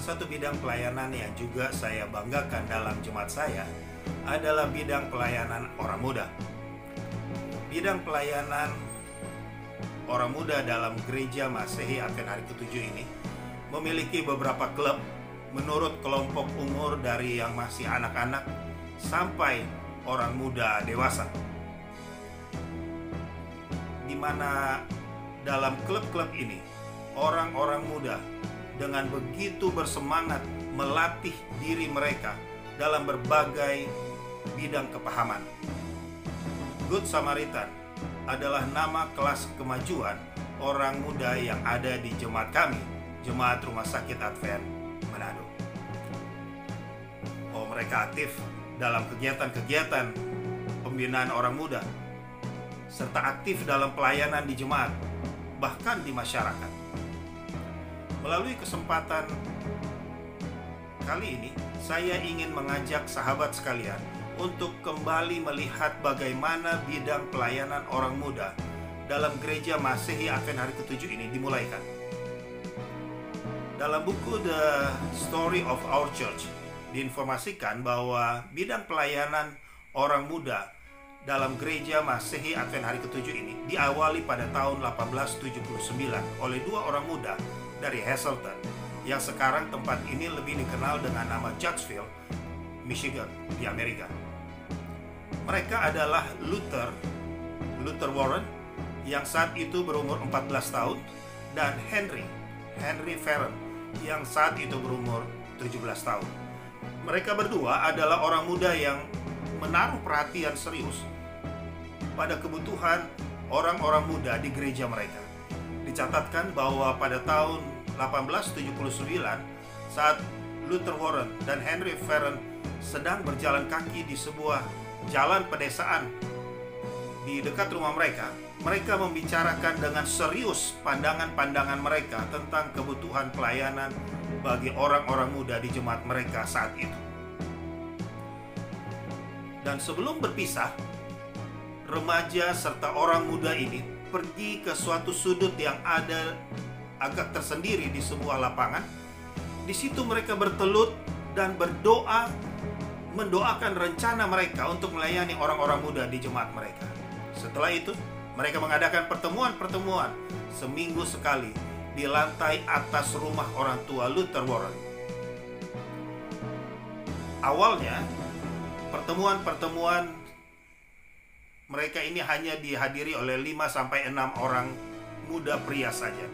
satu bidang pelayanan yang juga saya banggakan dalam jemaat saya adalah bidang pelayanan orang muda. Bidang pelayanan orang muda dalam gereja Masehi Advent Hari ke-7 ini memiliki beberapa klub menurut kelompok umur dari yang masih anak-anak sampai orang muda dewasa, di mana dalam klub-klub ini orang-orang muda dengan begitu bersemangat melatih diri mereka dalam berbagai bidang kepahaman. Good Samaritan adalah nama kelas kemajuan orang muda yang ada di jemaat kami, Jemaat Rumah Sakit Advent Manado. Mereka aktif dalam kegiatan-kegiatan pembinaan orang muda, serta aktif dalam pelayanan di jemaat, bahkan di masyarakat. Melalui kesempatan kali ini, saya ingin mengajak sahabat sekalian untuk kembali melihat bagaimana bidang pelayanan orang muda dalam gereja Masehi Advent Hari ke-7 ini dimulaikan. Dalam buku The Story of Our Church diinformasikan bahwa bidang pelayanan orang muda dalam gereja Masehi Advent Hari ke-7 ini diawali pada tahun 1879 oleh dua orang muda dari Hazleton, yang sekarang tempat ini lebih dikenal dengan nama Judgeville, Michigan di Amerika. Mereka adalah Luther Warren yang saat itu berumur 14 tahun dan Henry Farren yang saat itu berumur 17 tahun. Mereka berdua adalah orang muda yang menaruh perhatian serius pada kebutuhan orang-orang muda di gereja mereka. Dicatatkan bahwa pada tahun 1879 saat Luther Warren dan Henry Farren sedang berjalan kaki di sebuah jalan pedesaan di dekat rumah mereka, mereka membicarakan dengan serius pandangan-pandangan mereka tentang kebutuhan pelayanan bagi orang-orang muda di jemaat mereka saat itu. Dan sebelum berpisah, remaja serta orang muda ini pergi ke suatu sudut yang ada agak tersendiri di sebuah lapangan. Di situ mereka bertelut dan berdoa, mendoakan rencana mereka untuk melayani orang-orang muda di jemaat mereka. Setelah itu, mereka mengadakan pertemuan-pertemuan seminggu sekali di lantai atas rumah orang tua Luther Warren. Awalnya, pertemuan-pertemuan mereka ini hanya dihadiri oleh 5-6 orang muda pria saja.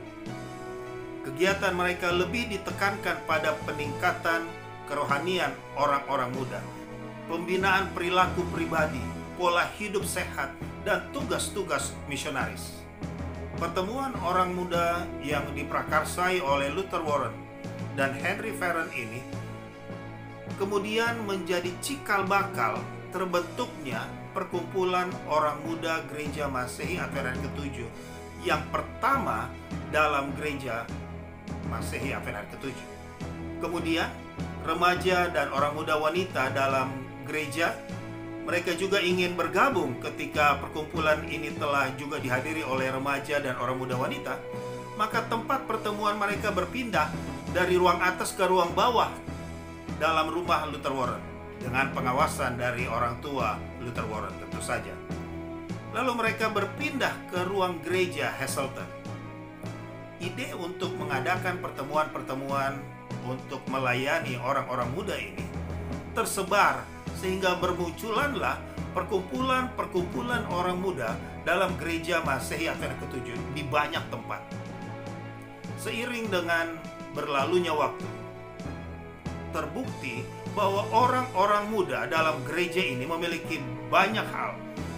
Kegiatan mereka lebih ditekankan pada peningkatan kerohanian orang-orang muda, pembinaan perilaku pribadi, pola hidup sehat, dan tugas-tugas misionaris. Pertemuan orang muda yang diprakarsai oleh Luther Warren dan Henry Farren ini kemudian menjadi cikal bakal terbentuknya perkumpulan orang muda gereja Masehi Advent Hari ke-7 yang pertama dalam gereja Masehi Advent Hari ke-7. Kemudian remaja dan orang muda wanita dalam gereja, mereka juga ingin bergabung ketika perkumpulan ini telah juga dihadiri oleh remaja dan orang muda wanita. Maka tempat pertemuan mereka berpindah dari ruang atas ke ruang bawah dalam rumah Luther Warren dengan pengawasan dari orang tua Luther Warren tentu saja. Lalu mereka berpindah ke ruang gereja Hazleton. Ide untuk mengadakan pertemuan-pertemuan untuk melayani orang-orang muda ini tersebar, sehingga bermunculanlah perkumpulan-perkumpulan orang muda dalam gereja Masehi Advent ke-7 di banyak tempat. Seiring dengan berlalunya waktu, terbukti bahwa orang-orang muda dalam gereja ini memiliki banyak hal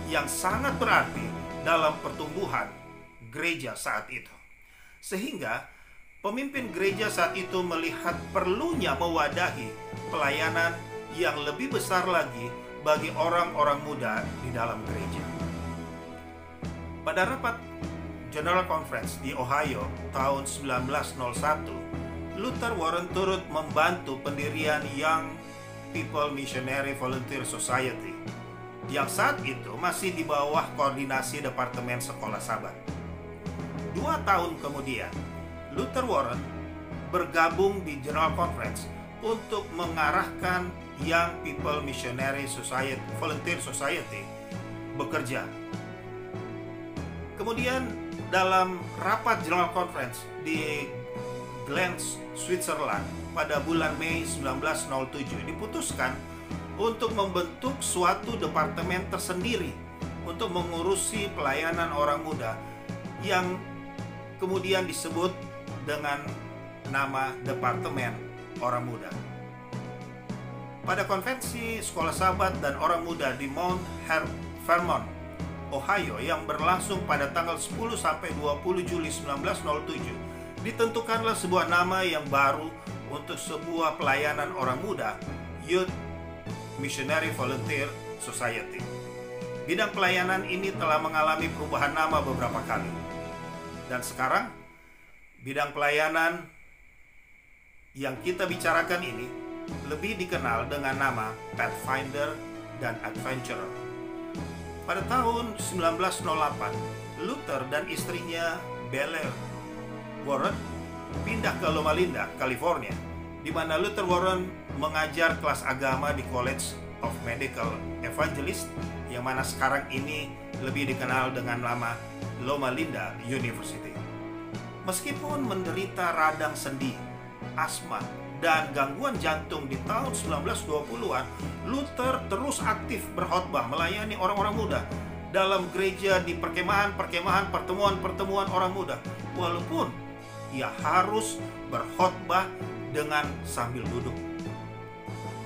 yang sangat berarti dalam pertumbuhan gereja saat itu. Sehingga pemimpin gereja saat itu melihat perlunya mewadahi pelayanan yang lebih besar lagi bagi orang-orang muda di dalam gereja. Pada rapat General Conference di Ohio tahun 1901, Luther Warren turut membantu pendirian Young People Missionary Volunteer Society yang saat itu masih di bawah koordinasi Departemen Sekolah Sabat. 2 tahun kemudian, Luther Warren bergabung di General Conference untuk mengarahkan Young People Missionary Society, Volunteer Society bekerja. Kemudian dalam rapat General Conference di Glanz, Switzerland pada bulan Mei 1907 diputuskan untuk membentuk suatu departemen tersendiri untuk mengurusi pelayanan orang muda yang kemudian disebut dengan nama Departemen Orang Muda. Pada konvensi Sekolah Sahabat dan Orang Muda di Mount Vermont, Ohio yang berlangsung pada tanggal 10 sampai 20 Juli 1907, ditentukanlah sebuah nama yang baru untuk sebuah pelayanan orang muda, Youth Missionary Volunteer Society. Bidang pelayanan ini telah mengalami perubahan nama beberapa kali. Dan sekarang, bidang pelayanan yang kita bicarakan ini lebih dikenal dengan nama Pathfinder dan Adventurer. Pada tahun 1908, Luther dan istrinya Belle Warren pindah ke Loma Linda, California, di mana Luther Warren mengajar kelas agama di College of Medical Evangelist, yang mana sekarang ini lebih dikenal dengan nama Loma Linda University. Meskipun menderita radang sendi, asma, dan gangguan jantung di tahun 1920-an, Luther terus aktif berkhotbah melayani orang-orang muda dalam gereja di perkemahan-perkemahan, pertemuan-pertemuan orang muda, walaupun ia harus berkhotbah dengan sambil duduk.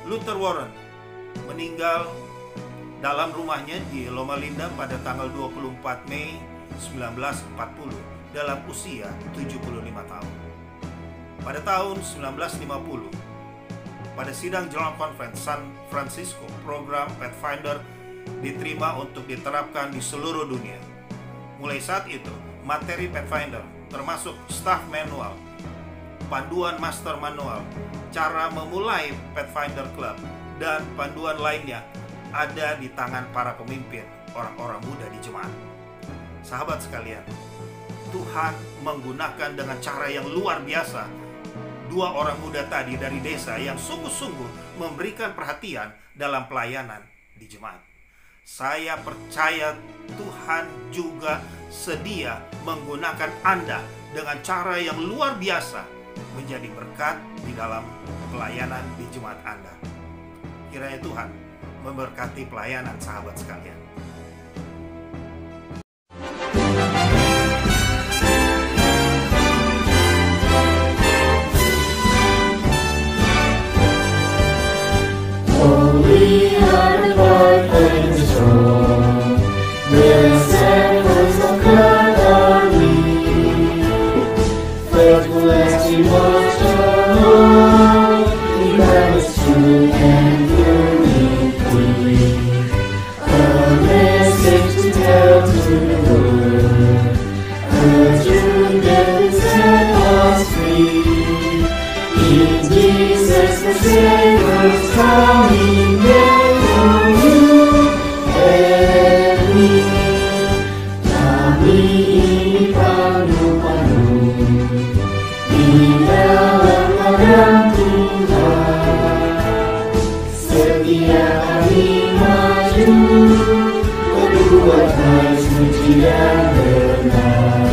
Luther Warren meninggal dalam rumahnya di Loma Linda pada tanggal 24 Mei 1940 dalam usia 75 tahun. Pada tahun 1950, pada sidang General Conference San Francisco, program Pathfinder diterima untuk diterapkan di seluruh dunia. Mulai saat itu, materi Pathfinder termasuk staff manual, panduan master manual, cara memulai Pathfinder Club, dan panduan lainnya ada di tangan para pemimpin orang-orang muda di jemaat. Sahabat sekalian, Tuhan menggunakan dengan cara yang luar biasa dua orang muda tadi dari desa yang sungguh-sungguh memberikan perhatian dalam pelayanan di jemaat. Saya percaya Tuhan juga sedia menggunakan Anda dengan cara yang luar biasa menjadi berkat di dalam pelayanan di jemaat Anda. Kiranya Tuhan memberkati pelayanan sahabat sekalian. We are the Lord strong, the sacrifice of Calvary, faithful as He was strong, He promised true and purity, a message to tell to the world, a truth that will set us free. In Jesus the Savior's coming, there for you and me. Kami ini padu-padu di dalam ladang Tuhan. Setiap hari maju, berbuat baik, suci dan benar.